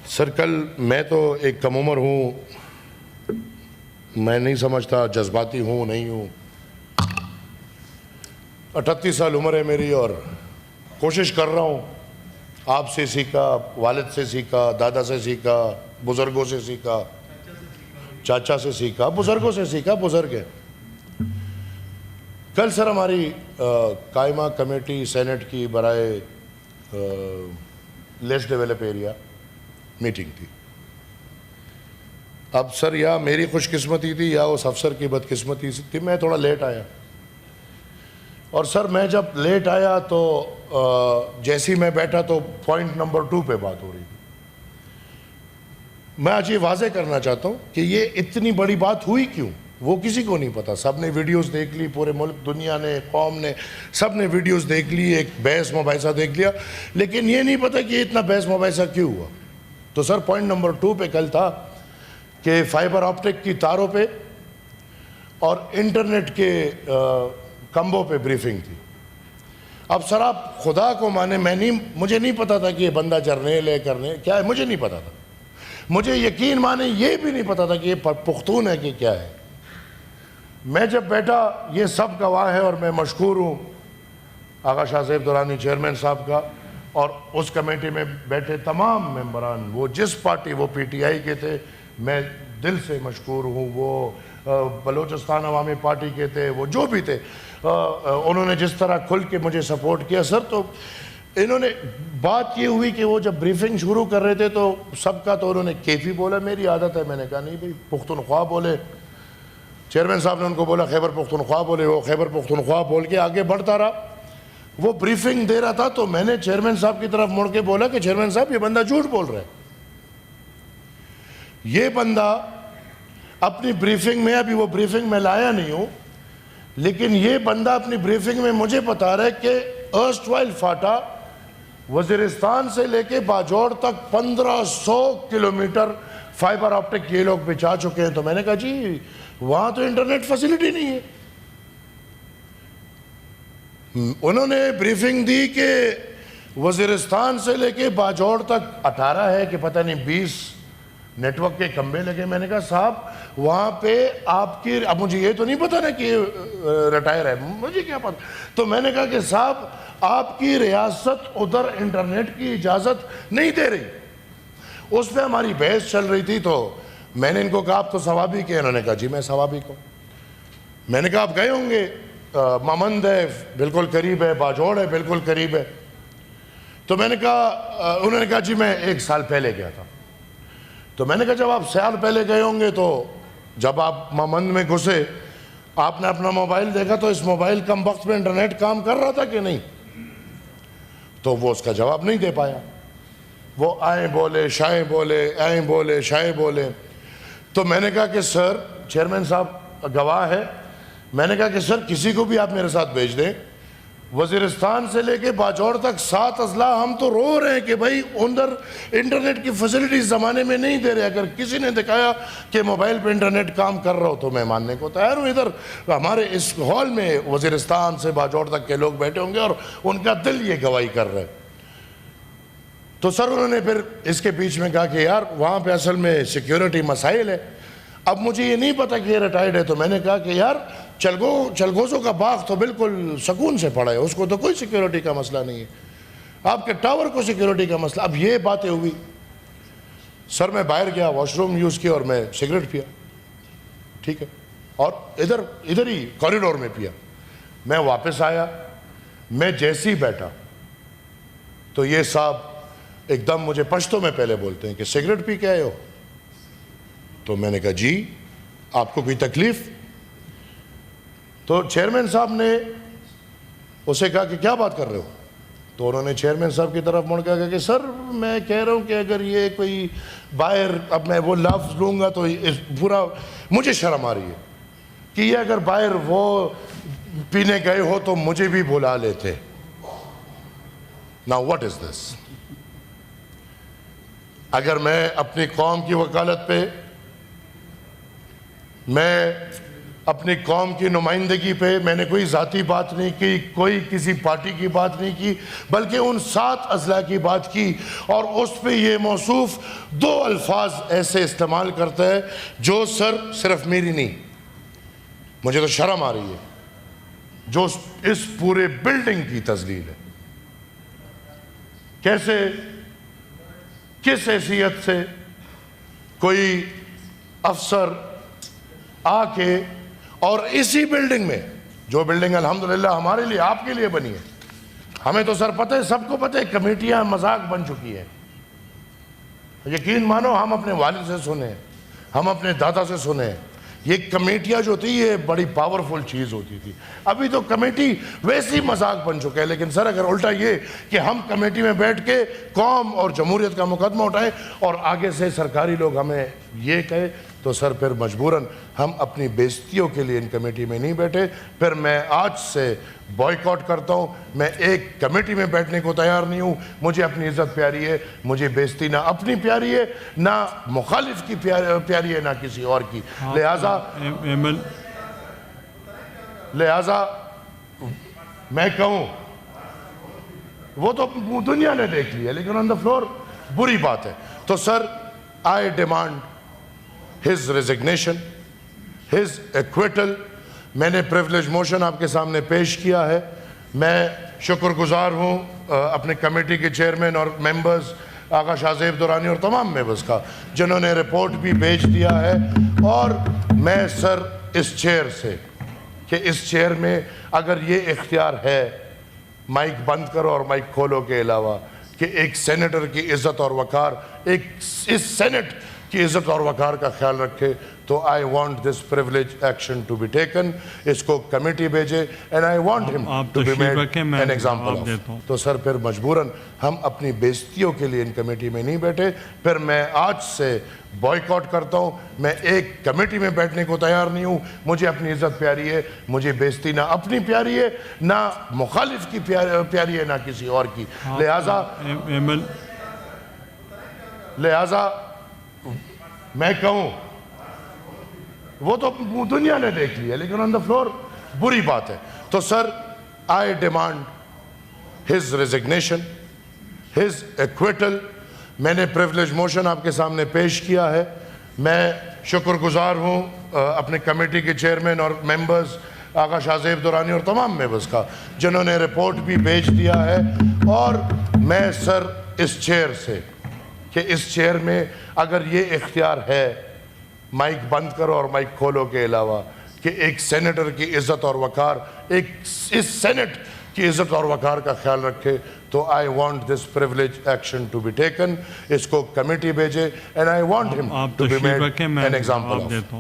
سر کل میں تو ایک کم عمر ہوں، میں نہیں سمجھتا جذباتی ہوں نہیں ہوں. 38 سال عمر ہے میری اور کوشش کر رہا ہوں. آپ سے سیکھا، والد سے سیکھا، دادا سے سیکھا، بزرگوں سے سیکھا، چاچا سے سیکھا، بزرگوں سے سیکھا، بزرگ ہیں. کل سر ہماری قائمہ کمیٹی سینٹ کی برائے لیس ڈیولپ ایریا میٹنگ تھی. اب سر یا میری خوش قسمتی تھی یا اس افسر کی بدقسمتی تھی، میں تھوڑا لیٹ آیا. اور سر میں جب لیٹ آیا تو جیسی میں بیٹھا تو پوائنٹ نمبر 2 پہ بات ہو رہی تھی. میں آج یہ واضح کرنا چاہتا ہوں کہ یہ اتنی بڑی بات ہوئی کیوں، وہ کسی کو نہیں پتا. سب نے ویڈیوز دیکھ لی، پورے ملک، دنیا نے، قوم نے، سب نے ویڈیوز دیکھ لی، ایک بحث مباحثہ دیکھ لیا، لیکن یہ نہیں پتا کہ اتنا بحث مباحثہ کیوں ہوا. تو سر پوائنٹ نمبر 2 پہ کل تھا کہ فائبر آپٹک کی تاروں پہ اور انٹرنیٹ کے کمبوں پہ بریفنگ تھی. اب سر آپ خدا کو مانے، مجھے نہیں پتا تھا کہ یہ بندہ جرنیل ہے، کرنے کیا ہے، مجھے نہیں پتا تھا. مجھے یقین مانے یہ بھی نہیں پتا تھا کہ یہ پختون ہے کہ کیا ہے. میں جب بیٹھا، یہ سب گواہ ہے اور میں مشکور ہوں آغا شاہ زیب درانی چیئرمین صاحب کا اور اس کمیٹی میں بیٹھے تمام ممبران، وہ جس پارٹی، وہ پی ٹی آئی کے تھے، میں دل سے مشکور ہوں. وہ بلوچستان عوامی پارٹی کے تھے، وہ جو بھی تھے، انہوں نے جس طرح کھل کے مجھے سپورٹ کیا. سر تو انہوں نے بات یہ ہوئی کہ وہ جب بریفنگ شروع کر رہے تھے تو سب کا تو انہوں نے کیفی بولا. میری عادت ہے، میں نے کہا نہیں بھائی پختونخوا بولے. چیئرمین صاحب نے ان کو بولا خیبر پختونخوا بولے، وہ خیبر پختونخوا بول کے آگے بڑھتا رہا. وہ بریفنگ دے رہا تھا تو میں نے چیئرمین صاحب کی طرف مڑ کے بولا کہ چیئرمین صاحب یہ بندہ جھوٹ بول رہا ہے. یہ بندہ اپنی بریفنگ میں، ابھی وہ بریفنگ میں لایا نہیں ہوں، لیکن یہ بندہ اپنی بریفنگ میں مجھے بتا رہا ہے کہ ارسٹوائل فاٹا وزیرستان سے لے کے باجوڑ تک 1500 کلومیٹر فائبر آپٹک یہ لوگ بچھا چکے ہیں. تو میں نے کہا جی وہاں تو انٹرنیٹ فیسلٹی نہیں ہے. انہوں نے بریفنگ دی کہ وزیرستان سے لے کے باجوڑ تک 18 ہے کہ پتہ نہیں 20 نیٹ ورک کے کمبے لگے. میں نے کہا صاحب وہاں پہ آپ کی، اب مجھے یہ تو نہیں پتا نا کہ ریٹائر ہے، مجھے کیا پتا. تو میں نے کہا کہ صاحب آپ کی ریاست ادھر انٹرنیٹ کی اجازت نہیں دے رہی. اس پہ ہماری بحث چل رہی تھی تو میں نے ان کو کہا آپ تو ثوابی کے، انہوں نے کہا جی میں ثوابی کو. میں نے کہا آپ گئے ہوں گے، مامند ہے بالکل قریب ہے، باجوڑ ہے بالکل قریب ہے. تو میں نے کہا، انہوں نے کہا جی میں 1 سال پہلے گیا تھا. تو میں نے کہا جب آپ سال پہلے گئے ہوں گے تو جب آپ مامند میں گھسے آپ نے اپنا موبائل دیکھا تو اس موبائل کم وقت میں انٹرنیٹ کام کر رہا تھا کہ نہیں؟ تو وہ اس کا جواب نہیں دے پایا. وہ آئیں بولے شائیں بولے، آئیں بولے شائیں بولے. تو میں نے کہا کہ سر، چیئرمین صاحب گواہ ہے، میں نے کہا کہ سر کسی کو بھی آپ میرے ساتھ بھیج دیں، وزیرستان سے لے کے باجوڑ تک 7 اضلاع ہم تو رو رہے ہیں کہ بھائی اندر انٹرنیٹ کی فیسلٹیز زمانے میں نہیں دے رہے. اگر کسی نے دکھایا کہ موبائل پہ انٹرنیٹ کام کر رہا ہو تو میں ماننے کو تیار ہوں. ادھر ہمارے اس ہال میں وزیرستان سے باجوڑ تک کے لوگ بیٹھے ہوں گے اور ان کا دل یہ گواہی کر رہے. تو سر انہوں نے پھر اس کے بیچ میں کہا کہ یار وہاں پہ اصل میں سیکیورٹی مسائل ہے. اب مجھے یہ نہیں پتا کہ یہ ریٹائرڈ ہے. تو میں نے کہا کہ یار چلگوزوں کا باغ تو بالکل سکون سے پڑا ہے، اس کو تو کوئی سیکیورٹی کا مسئلہ نہیں ہے، آپ کے ٹاور کو سیکیورٹی کا مسئلہ. اب یہ باتیں ہوئی. سر میں باہر گیا، واش روم یوز کیا اور میں سگریٹ پیا، ٹھیک ہے، اور ادھر ہی کوریڈور میں پیا. میں واپس آیا، میں جیسے ہی بیٹھا تو یہ صاحب ایک دم مجھے پشتو میں پہلے بولتے ہیں کہ سگریٹ پی کے آئے ہو. تو میں نے کہا جی آپ کو کوئی تکلیف؟ تو چیئرمین صاحب نے اسے کہا کہ کیا بات کر رہے ہو؟ تو انہوں نے چیئرمین صاحب کی طرف مڑ کے کہا کہ سر میں کہہ رہا ہوں کہ اگر یہ کوئی باہر، اب میں وہ لفظ لوں گا تو پورا مجھے شرم آ رہی ہے کہ یہ اگر باہر وہ پینے گئے ہو تو مجھے بھی بلا لیتے. Now what is this؟ اگر میں اپنی قوم کی وکالت پہ میں اپنی قوم کی نمائندگی پہ میں نے کوئی ذاتی بات نہیں کی، کوئی کسی پارٹی کی بات نہیں کی، بلکہ ان 7 اضلاع کی بات کی، اور اس پہ یہ موصوف 2 الفاظ ایسے استعمال کرتا ہے جو سر صرف میری نہیں، مجھے تو شرم آ رہی ہے، جو اس پورے بلڈنگ کی تذلیل ہے۔ کیسے، کس حیثیت سے کوئی افسر آ کے، اور اسی بلڈنگ میں، جو بلڈنگ الحمدللہ ہمارے لیے، آپ کے لیے بنی ہے، ہمیں تو سر پتہ ہے، سب کو پتہ ہے، کمیٹیاں مذاق بن چکی ہیں۔ یقین مانو ہم اپنے والد سے سنے ہیں، ہم اپنے دادا سے سنے ہیں، یہ کمیٹیاں جو تھی یہ بڑی پاورفل چیز ہوتی تھی۔ ابھی تو کمیٹی ویسی مذاق بن چکے ہیں، لیکن سر اگر الٹا یہ کہ ہم کمیٹی میں بیٹھ کے قوم اور جمہوریت کا مقدمہ اٹھائیں اور آگے سے سرکاری لوگ ہمیں یہ کہے، تو سر پھر مجبوراً ہم اپنی بےزتیوں کے لیے ان کمیٹی میں نہیں بیٹھے۔ پھر میں آج سے بائیکاٹ کرتا ہوں، میں ایک کمیٹی میں بیٹھنے کو تیار نہیں ہوں۔ مجھے اپنی عزت پیاری ہے، مجھے بےزتی نہ اپنی پیاری ہے، نہ مخالف کی پیاری ہے، نہ کسی اور کی۔ لہٰذا میں کہوں، وہ تو دنیا نے دیکھ لیا، لیکن آن دا فلور بری بات ہے۔ تو سر آئی demand his resignation, his acquittal۔ میں نے پریولیج موشن آپ کے سامنے پیش کیا ہے۔ میں شکر گزار ہوں اپنے کمیٹی کے چیئرمین اور ممبرز آقا شاہ زیب درانی اور تمام ممبرز کا، جنہوں نے رپورٹ بھی بھیج دیا ہے۔ اور میں سر اس چیئر سے، کہ اس چیئر میں اگر یہ اختیار ہے مائک بند کرو اور مائک کھولو کے علاوہ، کہ ایک سینیٹر کی عزت اور وقار، ایک اس سینٹ کی عزت اور وقار کا خیال رکھے، تو I want this privilege action to be taken. اس کو کمیٹی بھیجے، and I want him to be made an example of. تو سر پھر مجبوراً ہم اپنی بےزتیوں کے لیے ان کمیٹی میں نہیں بیٹھے۔ پھر میں آج سے بائیکاٹ کرتا ہوں، میں ایک کمیٹی میں بیٹھنے کو تیار نہیں ہوں۔ مجھے اپنی عزت پیاری ہے، مجھے بےزتی نہ اپنی پیاری ہے، نہ مخالف کی پیاری ہے، نہ کسی اور کی۔ لہٰذا میں کہوں، وہ تو دنیا نے دیکھ لیا، لیکن آن دا فلور بری بات ہے۔ تو سر آئی demand his resignation, his acquittal۔ میں نے پریولیج موشن آپ کے سامنے پیش کیا ہے۔ میں شکر گزار ہوں اپنے کمیٹی کے چیئرمین اور ممبرز آقا شاہ زیب درانی اور تمام ممبرز کا، جنہوں نے رپورٹ بھی بھیج دیا ہے۔ اور میں سر اس چیئر سے، کہ اس چیئر میں اگر یہ اختیار ہے مائک بند کرو اور مائک کھولو کے علاوہ، کہ ایک سینیٹر کی عزت اور وقار، ایک اس سینٹ کی عزت اور وقار کا خیال رکھے، تو I want this privilege action to be taken. اس کو کمیٹی بھیجے، and I want him to be made an example of.